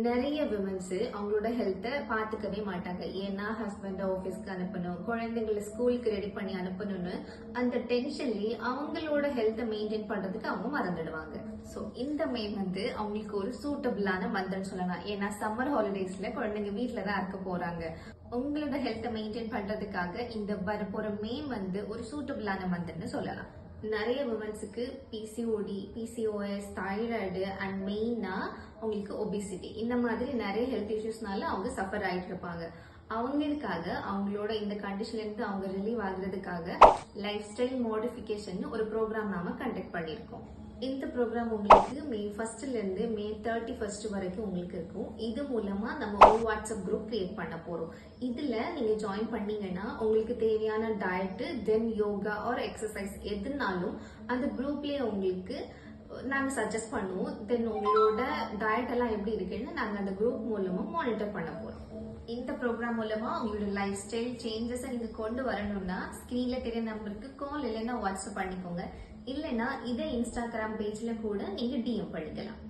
நிறைய விமன்ஸ் அவங்களோட ஹெல்த்தை பார்த்துக்கவே மாட்டாங்க. ஏன்னா ஹஸ்பண்ட் ஆஃபீஸ்க்கு அனுப்பணும், குழந்தைங்களை ஸ்கூலுக்கு ரெடி பண்ணி அனுப்பணும்னு அந்த டென்ஷன்லயே அவங்களோட ஹெல்த்தை மெயின்டைன் பண்றதுக்கு அவங்க மறந்துடுவாங்க. ஸோ இந்த மே அவங்களுக்கு ஒரு சூட்டபிளான மந்த்னு சொல்லலாம். ஏன்னா சம்மர் ஹாலிடேஸ்ல குழந்தைங்க வீட்டில தான் இருக்க போறாங்க. உங்களோட ஹெல்த்தை மெயின்டைன் பண்றதுக்காக இந்த வரப்போற மே ஒரு சூட்டபிளான மந்த்னு சொல்லலாம். நிறைய உமன்ஸுக்கு பிசிஓடி, பிசிஓஎஸ், தைராய்டு அண்ட் மெயினா அவங்களுக்கு ஒபிசிட்டி, இந்த மாதிரி நிறைய ஹெல்த் இஷ்யூஸ்னால அவங்க சஃபர் ஆயிட்டு இருப்பாங்க. அவங்களுக்காக அவங்களோட இந்த கண்டிஷன்ல இருந்து அவங்க ரிலீவ் ஆகுறதுக்காக லைஃப் ஸ்டைல் மாடிஃபிகேஷன் ஒரு ப்ரோக்ராம் நாம கண்டக்ட் பண்ணியிருக்கோம். இந்த ப்ரோக்ராம் உங்களுக்கு மே 1ல இருந்து மே 31 வரைக்கும் உங்களுக்கு இருக்கும். இது மூலமா நம்ம ஒரு வாட்ஸ்அப் குரூப் கிரியேட் பண்ண போறோம். இதுல நீங்க ஜாயின் பண்ணீங்கன்னா உங்களுக்கு தேவையான டயட், தென் யோகா ஆர் எக்ஸசைஸ் எதுனாலும் அந்த குரூப்லயே உங்களுக்கு நாங்க சஜஸ்ட் பண்ணுவோம். தென் உங்களோட டயட் எல்லாம் எப்படி இருக்குன்னு நாங்க அந்த குரூப் மூலமா மானிட்டர் பண்ண போறோம். இந்த ப்ரோக்ராம் மூலமா உங்களோட லைஃப் ஸ்டைல் சேஞ்சஸ் நீங்க கொண்டு வரணும்னா ஸ்கிரீன்ல தெரிய நம்பருக்கு கால் இல்லைன்னா வாட்ஸ்அப் பண்ணிக்கோங்க. இல்லைன்னா இதே இன்ஸ்டாகிராம் பேஜ்ல கூட நீங்க டிஎம் பண்ணிக்கலாம்.